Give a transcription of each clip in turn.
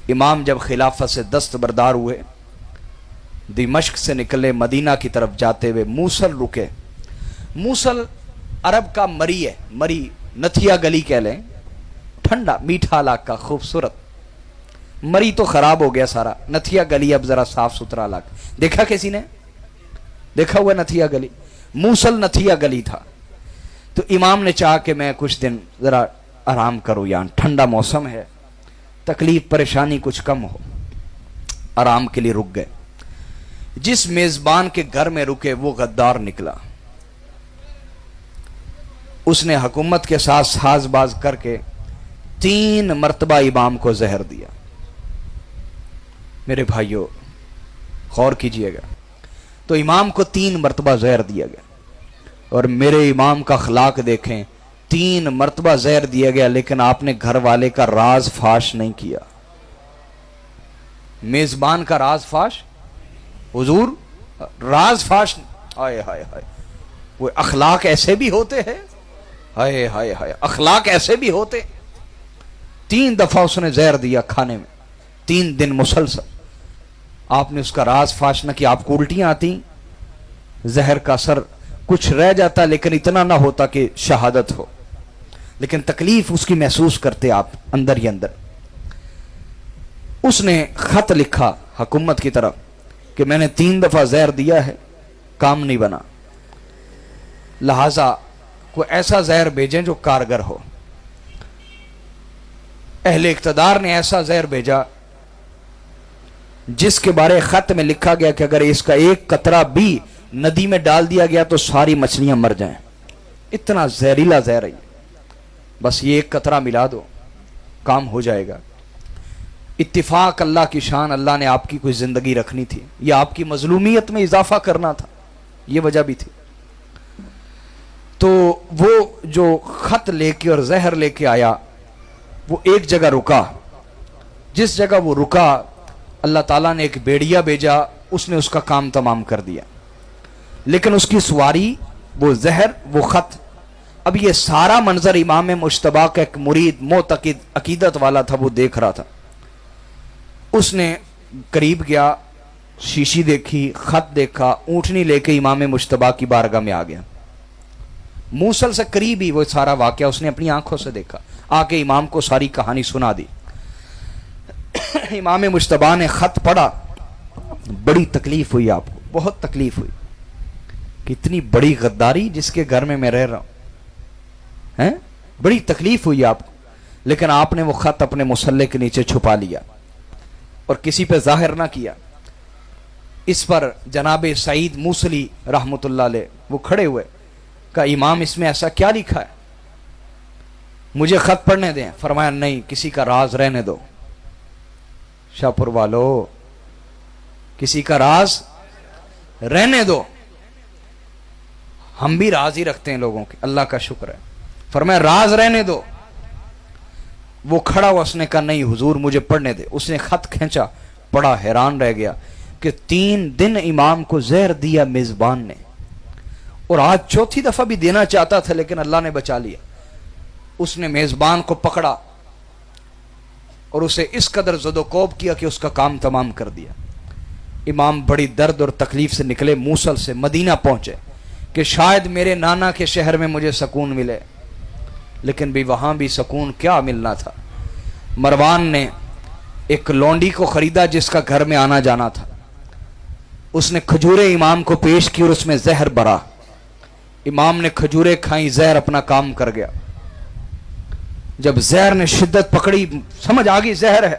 امام جب خلافت سے دستبردار ہوئے، دمشق سے نکلے، مدینہ کی طرف جاتے ہوئے موصل رکے۔ موصل عرب کا مری ہے، مری نتھیا گلی کہہ لیں، ٹھنڈا میٹھا علاقہ خوبصورت۔ مری تو خراب ہو گیا سارا، نتھیا گلی اب ذرا صاف ستھرا علاقہ۔ دیکھا کسی نے؟ دیکھا ہوا نتھیا گلی؟ موصل نتھیا گلی تھا۔ تو امام نے چاہا کہ میں کچھ دن ذرا آرام کروں، یہاں ٹھنڈا موسم ہے، تکلیف پریشانی کچھ کم ہو، آرام کے لیے رک گئے۔ جس میزبان کے گھر میں رکے وہ غدار نکلا، اس نے حکومت کے ساتھ ساز باز کر کے 3 مرتبہ امام کو زہر دیا۔ میرے بھائیوں غور کیجئے گا، تو امام کو 3 مرتبہ زہر دیا گیا، اور میرے امام کا اخلاق دیکھیں، 3 مرتبہ زہر دیا گیا لیکن آپ نے گھر والے کا راز فاش نہیں کیا۔ میزبان کا راز فاش، حضور راز فاش، ہائے ہائے ہائے، وہ اخلاق ایسے بھی ہوتے ہیں، ہائے ہائے ہائے، اخلاق ایسے بھی ہوتے۔ 3 دفعہ اس نے زہر دیا کھانے میں، 3 دن مسلسل۔ آپ نے اس کا راز فاش نہ کیا۔ آپ کو الٹیاں آتی، زہر کا اثر کچھ رہ جاتا لیکن اتنا نہ ہوتا کہ شہادت ہو، لیکن تکلیف اس کی محسوس کرتے آپ اندر ہی اندر۔ اس نے خط لکھا حکومت کی طرف کہ میں نے 3 دفعہ زہر دیا ہے، کام نہیں بنا، لہذا کوئی ایسا زہر بھیجیں جو کارگر ہو۔ اہل اقتدار نے ایسا زہر بھیجا جس کے بارے خط میں لکھا گیا کہ اگر اس کا ایک قطرہ بھی ندی میں ڈال دیا گیا تو ساری مچھلیاں مر جائیں، اتنا زہریلا زہر ہے، بس یہ ایک قطرہ ملا دو کام ہو جائے گا۔ اتفاق اللہ کی شان، اللہ نے آپ کی کوئی زندگی رکھنی تھی یا آپ کی مظلومیت میں اضافہ کرنا تھا، یہ وجہ بھی تھی۔ تو وہ جو خط لے کے اور زہر لے کے آیا، وہ ایک جگہ رکا، جس جگہ وہ رکا اللہ تعالیٰ نے ایک بیڑیا بھیجا، اس نے اس کا کام تمام کر دیا، لیکن اس کی سواری، وہ زہر، وہ خط۔ اب یہ سارا منظر امام مجتبیٰ کا ایک مرید معتقد عقیدت والا تھا، وہ دیکھ رہا تھا۔ اس نے قریب گیا، شیشی دیکھی، خط دیکھا، اونٹنی لے کے امام مجتبیٰ کی بارگاہ میں آ گیا۔ موصل سے قریب ہی وہ سارا واقعہ اس نے اپنی آنکھوں سے دیکھا، آ کے امام کو ساری کہانی سنا دی۔ امام مجتبیٰ نے خط پڑھا، بڑی تکلیف ہوئی آپ کو، بہت تکلیف ہوئی، کتنی بڑی غداری جس کے گھر میں رہ رہا ہوں، بڑی تکلیف ہوئی آپ کو، لیکن آپ نے وہ خط اپنے مصلے کے نیچے چھپا لیا اور کسی پہ ظاہر نہ کیا۔ اس پر جناب سعید موصلی رحمت اللہ علیہ وہ کھڑے ہوئے، کہا امام اس میں ایسا کیا لکھا ہے، مجھے خط پڑھنے دیں۔ فرمایا نہیں، کسی کا راز رہنے دو، شاہپور والو کسی کا راز رہنے دو، ہم بھی راز ہی رکھتے ہیں لوگوں کے، اللہ کا شکر ہے۔ فرمایا راز رہنے دو۔ وہ کھڑا ہوا، اس نے کہا نہیں حضور مجھے پڑھنے دے۔ اس نے خط کھینچا، پڑھا، حیران رہ گیا کہ 3 دن امام کو زہر دیا میزبان نے، اور آج 4تھی دفعہ بھی دینا چاہتا تھا لیکن اللہ نے بچا لیا۔ اس نے میزبان کو پکڑا اور اسے اس قدر زد و کوب کیا کہ اس کا کام تمام کر دیا۔ امام بڑی درد اور تکلیف سے نکلے، موصل سے مدینہ پہنچے کہ شاید میرے نانا کے شہر میں مجھے سکون ملے، لیکن بھی وہاں بھی سکون کیا ملنا تھا۔ مروان نے ایک لونڈی کو خریدا جس کا گھر میں آنا جانا تھا، اس نے کھجوریں امام کو پیش کی اور اس میں زہر بھرا۔ امام نے کھجوریں کھائیں، زہر اپنا کام کر گیا۔ جب زہر نے شدت پکڑی، سمجھ آ گئی زہر ہے،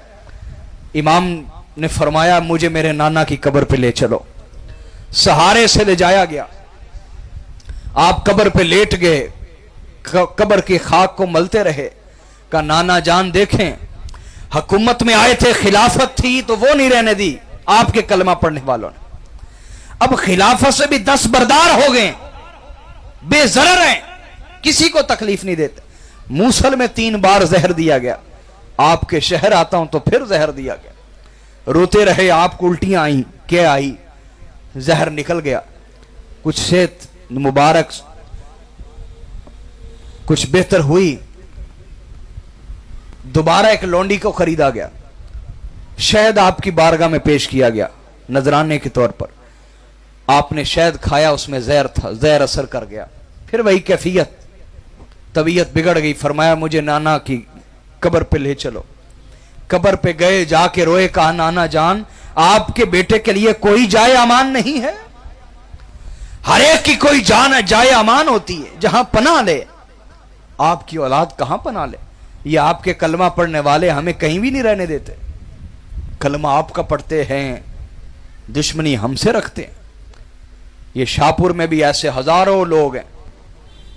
امام نے فرمایا مجھے میرے نانا کی قبر پہ لے چلو۔ سہارے سے لے جایا گیا، آپ قبر پہ لیٹ گئے، قبر کی خاک کو ملتے رہے، کہا نانا جان دیکھیں، حکومت میں آئے تھے، خلافت تھی تو وہ نہیں رہنے دی آپ کے کلمہ پڑھنے والوں نے، اب خلافت سے بھی دستبردار ہو گئے، بے ضرر ہیں، کسی کو تکلیف نہیں دیتے۔ موصل میں 3 بار زہر دیا گیا، آپ کے شہر آتا ہوں تو پھر زہر دیا گیا، روتے رہے، آپ کو الٹیاں آئیں، کیا آئی، زہر نکل گیا، کچھ صحت مبارک کچھ بہتر ہوئی، دوبارہ ایک لونڈی کو خریدا گیا، शहद आपकी बारगाह में पेश किया गया नजराने के तौर पर, आपने शहद खाया, उसमें जहर था, जहर असर कर गया, फिर वही कैफियत, तबीयत बिगड़ गई। फरमाया मुझे नाना की कब्र पे ले चलो। कब्र पे गए, जाके रोए, कहा नाना जान आपके बेटे के लिए कोई जाए अमान नहीं है, हर एक की कोई जान जाए अमान होती है, जहां पनाह ले, आपकी औलाद कहां पनाह ले? ये आपके कलमा पढ़ने वाले हमें कहीं भी नहीं रहने देते। कलमा आपका पढ़ते हैं, दुश्मनी हमसे रखते हैं। ये शाहपुर में भी ऐसे हजारों लोग हैं,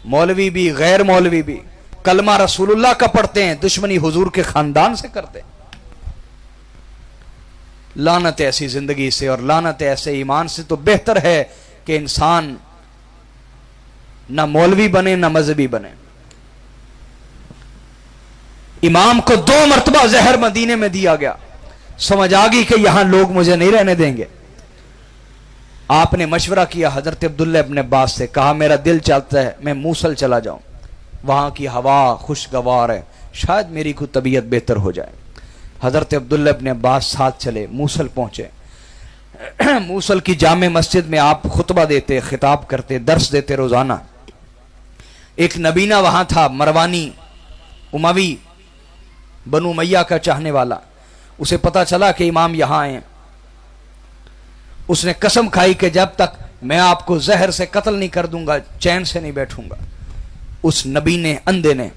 मौलवी भी गैर मौलवी भी, कलमा रसूलुल्लाह का पढ़ते हैं, दुश्मनी हुजूर के खानदान से करते हैं। लानत ऐसी जिंदगी से और लानत ऐसे ईमान से तो बेहतर है कि इंसान ना मौलवी बने ना मजहबी बने। इमाम को 2 मरतबा जहर मदीने में दिया गया, समझ आ गई कि यहां लोग मुझे नहीं रहने देंगे। आपने मशवरा किया हजरत अब्दुल्ला इब्न अब्बास से, कहा मेरा दिल चाहता है मैं मूसल चला जाऊं, वहां की हवा खुशगवार है, शायद मेरी कोई तबीयत बेहतर हो जाए। हजरत अब्दुल्ला इब्न अब्बास साथ चले, मूसल पहुंचे। मूसल की जामे मस्जिद में आप खुतबा देते, खिताब करते, दर्स देते रोजाना। एक नबीना वहां था, मरवानी उमवी बनु मैया का चाहने वाला, उसे पता चला कि इमाम यहां आए। उसने कसम खाई कि जब तक मैं आपको जहर से कत्ल नहीं कर दूंगा चैन से नहीं बैठूंगा। उस नबी ने, अंधे ने,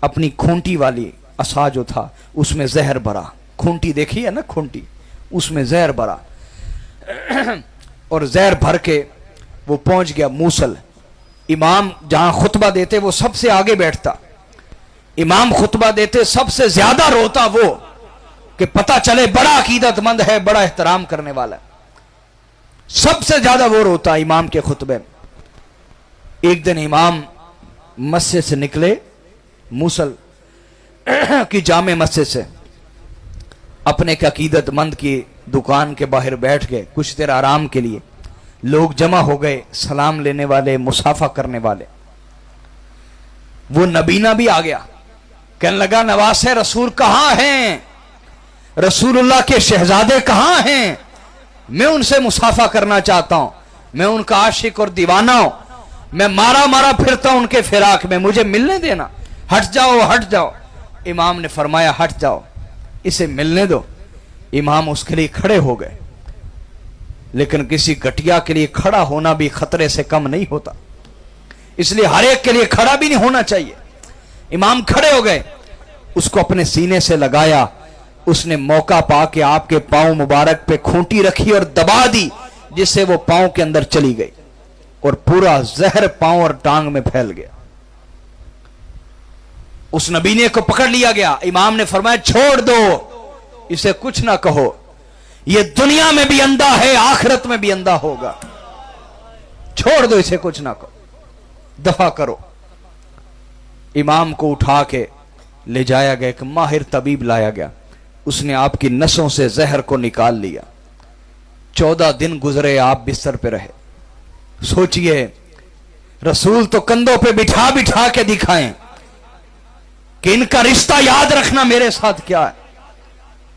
अपनी खूंटी वाली असा जो था उसमें जहर भरा, खूंटी देखी है ना, खूंटी, उसमें जहर भरा और जहर भर के वो पहुंच गया मूसल। इमाम जहां खुतबा देते वो सबसे आगे बैठता, इमाम खुतबा देते सबसे ज्यादा रोता वो, कि पता चले बड़ा अकीदतमंद है, बड़ा एहतराम करने वाला है, सबसे ज्यादा वो रोता इमाम के खुतबे में। एक दिन इमाम मस्जिद से निकले, मूसल की जामे मस्जिद से, अपने के अकीदतमंद की दुकान के बाहर बैठ गए कुछ देर आराम के लिए। लोग जमा हो गए, सलाम लेने वाले, मुसाफा करने वाले। वो नबीना भी आ गया, कहने लगा नवासे रसूल कहां हैं, रसूलुल्लाह के शहजादे कहां हैं, मैं उनसे मुसाफा करना चाहता हूं, मैं उनका आशिक और दीवाना हूं, मैं मारा मारा फिरता हूं उनके फिराक में, मुझे मिलने देना, हट जाओ हट जाओ। इमाम ने फरमाया हट जाओ, इसे मिलने दो। इमाम उसके लिए खड़े हो गए, लेकिन किसी घटिया के लिए खड़ा होना भी खतरे से कम नहीं होता, इसलिए हर एक के लिए खड़ा भी नहीं होना चाहिए। इमाम खड़े हो गए, उसको अपने सीने से लगाया, उसने मौका पाके आपके पांव मुबारक पे खूंटी रखी और दबा दी, जिससे वो पांव के अंदर चली गई और पूरा जहर पांव और टांग में फैल गया। उस नबीने को पकड़ लिया गया। इमाम ने फरमाया छोड़ दो, इसे कुछ ना कहो, ये दुनिया में भी अंधा है, आखिरत में भी अंधा होगा, छोड़ दो, इसे कुछ ना कहो, दफा करो। इमाम को उठा के ले जाया गया, एक माहिर तबीब लाया गया, उसने आपकी नसों से जहर को निकाल लिया। 14 दिन गुजरे, आप बिस्तर पे रहे। सोचिए, रसूल तो कंधों पे बिठा बिठा के दिखाएं कि इनका रिश्ता याद रखना मेरे साथ क्या है,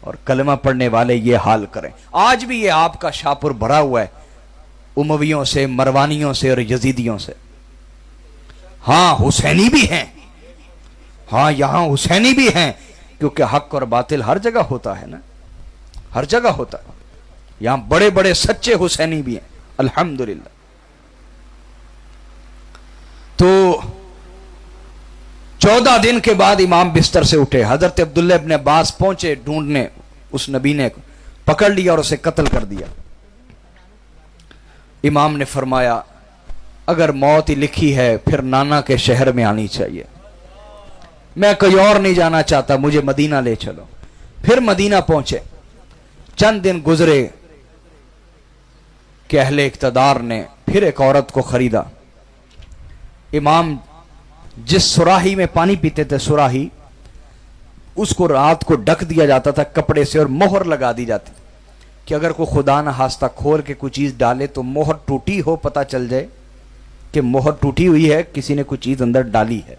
और कलमा पढ़ने वाले ये हाल करें। आज भी ये आपका शाहपुर भरा हुआ है उमवियों से, मरवानियों से और यजीदियों से। हां हुसैनी भी हैं, हां यहां हुसैनी भी हैं, क्योंकि हक और बातिल हर जगह होता है ना, हर जगह होता है। यहां बड़े बड़े सच्चे हुसैनी भी हैं अल्हम्दुलिल्लाह। तो 14 दिन के बाद इमाम बिस्तर से उठे। हजरत अब्दुल्ला इब्न अब्बास पहुंचे ढूंढने, उस नबीने को पकड़ लिया और उसे कत्ल कर दिया। इमाम ने फरमाया अगर मौत ही लिखी है फिर नाना के शहर में आनी चाहिए, मैं कोई और नहीं जाना चाहता, मुझे मदीना ले चलो। फिर मदीना पहुंचे। चंद दिन गुजरे कि अहले इक्तदार ने फिर एक औरत को खरीदा। इमाम जिस सुराही में पानी पीते थे, सुराही, उसको रात को ढक दिया जाता था कपड़े से और मोहर लगा दी जाती कि अगर कोई खुदा ना हास्ता खोल के कोई चीज डाले तो मोहर टूटी हो, पता चल जाए कि मोहर टूटी हुई है, किसी ने कोई चीज अंदर डाली है।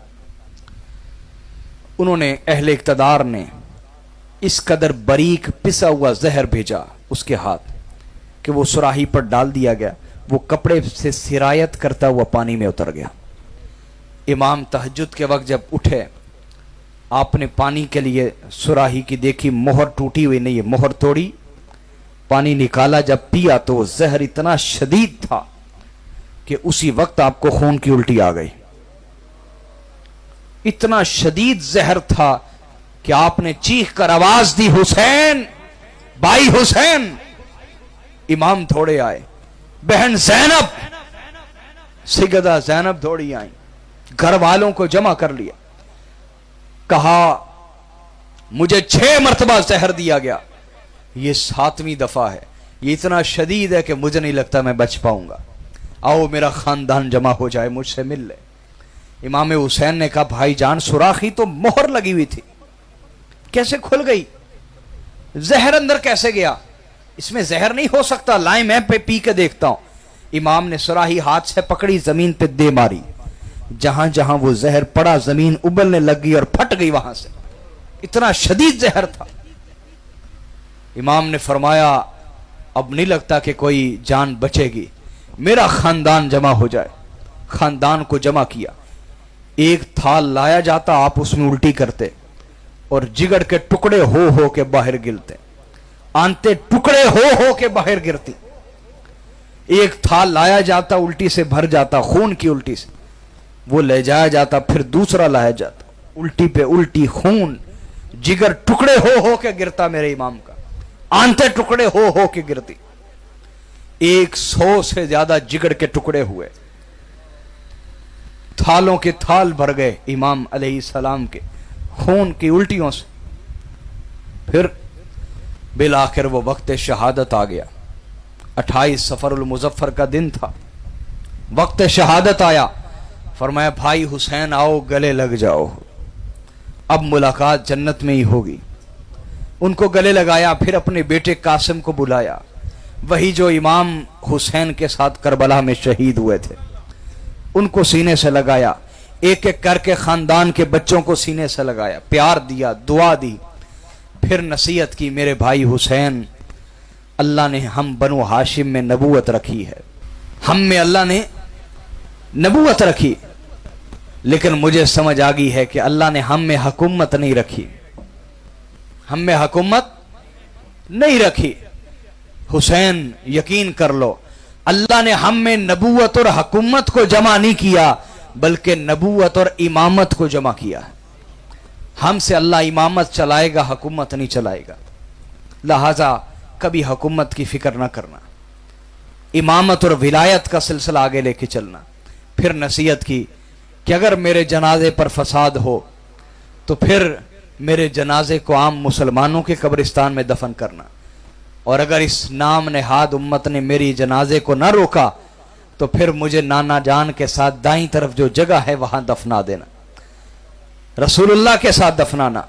उन्होंने, अहले इक्तदार ने इस कदर बारीक पिसा हुआ जहर भेजा उसके हाथ कि वो सुराही पर डाल दिया गया, वो कपड़े से सिरायत करता हुआ पानी में उतर गया। इमाम तहज्जुद के वक्त जब उठे, आपने पानी के लिए सुराही की देखी, मोहर टूटी हुई नहीं है, मोहर तोड़ी, पानी निकाला, जब पिया तो जहर इतना शदीद था कि उसी वक्त आपको खून की उल्टी आ गई। इतना शदीद जहर था कि आपने चीख कर आवाज दी, हुसैन, भाई हुसैन। इमाम दौड़े आए, बहन जैनब, सिगदा जैनब दौड़ी आई, घर वालों को जमा कर लिया, कहा मुझे 6 मरतबा जहर दिया गया, ये 7वीं दफा है, ये इतना शदीद है कि मुझे नहीं लगता मैं बच पाऊंगा, आओ मेरा खानदान जमा हो जाए, मुझसे मिल ले। इमाम हुसैन ने कहा भाईजान, सुराखी तो मोहर लगी हुई थी, कैसे खुल गई, जहर अंदर कैसे गया, इसमें जहर नहीं हो सकता, लाए मैं पे पी के देखता हूं। इमाम ने सुराही हाथ से पकड़ी, जमीन पे दे मारी, जहां जहां वो जहर पड़ा जमीन उबलने लग गई और फट गई वहां से, इतना शदीद जहर था। इमाम ने फरमाया अब नहीं लगता कि कोई जान बचेगी, मेरा खानदान जमा हो जाए। खानदान को जमा किया, एक थाल लाया जाता, आप उसमें उल्टी करते और जिगड़ के टुकड़े हो के बाहर गिरते, आंते टुकड़े हो के बाहर गिरती। एक थाल लाया जाता, उल्टी से भर जाता, खून की उल्टी से, वो ले जाया जाता, फिर दूसरा लाया जाता, उल्टी पे उल्टी, खून, जिगर टुकड़े हो के गिरता मेरे इमाम का, आंते टुकड़े हो के गिरती। 100 से ज्यादा जिगर के टुकड़े हुए, थालों के थाल भर गए इमाम अलैहिस्सलाम के खून की उल्टियों से। फिर बिल आखिर वो वक्त शहादत आ गया, 28 सफरुल मुजफ्फर का दिन था, वक्त शहादत आया। फरमाया भाई हुसैन आओ, गले लग जाओ, अब मुलाकात जन्नत में ही होगी। उनको गले लगाया, फिर अपने बेटे कासिम को बुलाया, वही जो इमाम हुसैन के साथ करबला में शहीद हुए थे, उनको सीने से लगाया, एक एक करके खानदान के बच्चों को सीने से लगाया, प्यार दिया, दुआ दी, फिर नसीहत की, मेरे भाई हुसैन, अल्लाह ने हम बनु हाशिम में नबूवत रखी है, हम में अल्लाह ने नबूवत रखी, लेकिन मुझे समझ आ गई है कि अल्लाह ने हम में हुकूमत नहीं रखी, हम में हुकूमत नहीं रखी। हुसैन यकीन कर लो, अल्लाह ने हम में नबूवत और हुकूमत को जमा नहीं किया, बल्कि नबूवत और इमामत को जमा किया। हमसे अल्लाह इमामत चलाएगा, हुकूमत नहीं चलाएगा, लिहाजा कभी हुकूमत की फिक्र ना करना, इमामत और विलायत का सिलसिला आगे लेके चलना। फिर नसीहत की कि अगर मेरे जनाजे पर फसाद हो तो फिर मेरे जनाजे को आम मुसलमानों के कब्रिस्तान में दफन करना, और अगर इस नाम नेहाद उम्मत ने मेरी जनाजे को ना रोका तो फिर मुझे नाना जान के साथ दाईं तरफ जो जगह है वहां दफना देना, रसूलुल्लाह के साथ दफनाना।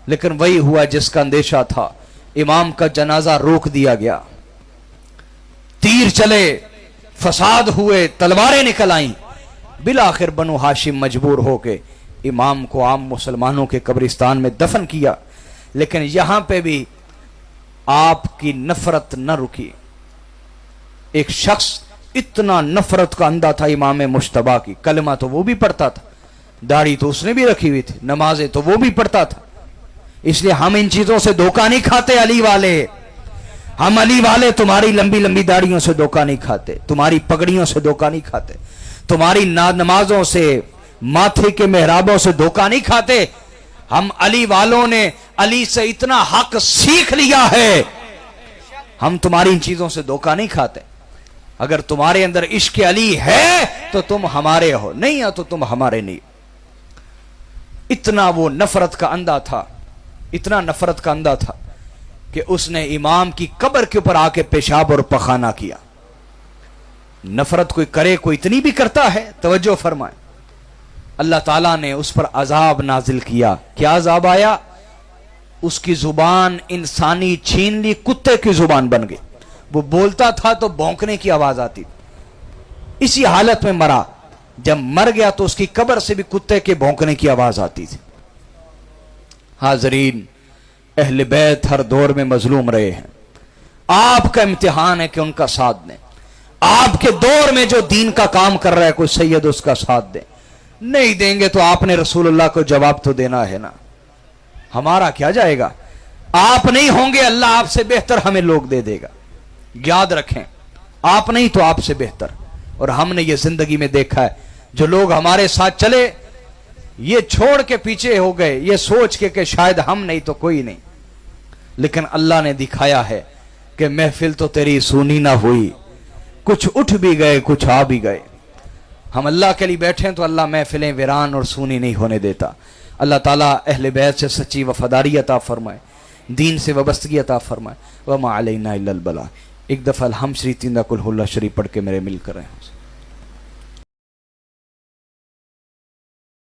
लेकिन वही हुआ जिसका अंदेशा था, इमाम का जनाजा रोक दिया गया, तीर चले, फसाद हुए, तलवारें निकल आईं, बिल आखिर बनु हाशिम मजबूर होके इमाम को आम मुसलमानों के कब्रिस्तान में दफन किया। लेकिन यहां पे भी आपकी नफरत न रुकी। एक शख्स इतना नफरत का अंधा था इमाम मुश्तबा की, कलमा तो वो भी पढ़ता था, दाढ़ी तो उसने भी रखी हुई थी, नमाजें तो वो भी पढ़ता था। इसलिए हम इन चीजों से धोखा नहीं खाते, अली वाले, हम अली वाले तुम्हारी लंबी लंबी दाढ़ियों से धोखा नहीं खाते, तुम्हारी पगड़ियों से धोखा नहीं खाते, तुम्हारी नमाजों से, माथे के मेहराबों से धोखा नहीं खाते। हम अली वालों ने अली से इतना हक सीख लिया है, हम तुम्हारी इन चीजों से धोखा नहीं खाते। अगर तुम्हारे अंदर इश्क अली है तो तुम हमारे हो, नहीं है तो तुम हमारे नहीं। इतना वो नफरत का अंधा था, इतना नफरत का अंधा था कि उसने इमाम की कब्र के ऊपर आके पेशाब और पखाना किया। नफरत कोई करे, कोई इतनी भी करता है, तवज्जो फरमाए। अल्लाह ताला ने उस पर अजाब नाजिल किया। क्या अजाब आया? उसकी जुबान इंसानी छीन ली, कुत्ते की जुबान बन गई। वो बोलता था तो भौंकने की आवाज आती थी। इसी हालत में मरा। जब मर गया तो उसकी कब्र से भी कुत्ते के भौंकने की आवाज आती थी। हाजरीन, اہل بیت ہر دور میں مظلوم رہے ہیں، آپ کا امتحان ہے کہ ان کا ساتھ دیں۔ آپ کے دور میں جو دین کا کام کر رہا ہے کوئی سید اس کا ساتھ دیں، نہیں دیں گے تو آپ نے رسول اللہ کو جواب تو دینا ہے نا، ہمارا کیا جائے گا؟ آپ نہیں ہوں گے اللہ آپ سے بہتر ہمیں لوگ دے دے گا، یاد رکھیں، آپ نہیں تو آپ سے بہتر۔ اور ہم نے یہ زندگی میں دیکھا ہے جو لوگ ہمارے ساتھ چلے یہ چھوڑ کے پیچھے ہو گئے یہ سوچ کے کہ شاید ہم نہیں تو کوئی نہیں، لیکن اللہ نے دکھایا ہے کہ محفل تو تیری سونی نہ ہوئی، کچھ اٹھ بھی گئے کچھ آ بھی گئے۔ ہم اللہ کے لیے بیٹھیں تو اللہ محفلیں ویران اور سونی نہیں ہونے دیتا۔ اللہ تعالیٰ اہل بیت سے سچی وفاداری عطا فرمائے، دین سے وابستگی عطا فرمائے۔ وما علینا الا البلاغ۔ ایک دفعہ الحمد شریف 3 قل هو اللہ شریف پڑھ کے میرے مل کر رہے ہیں۔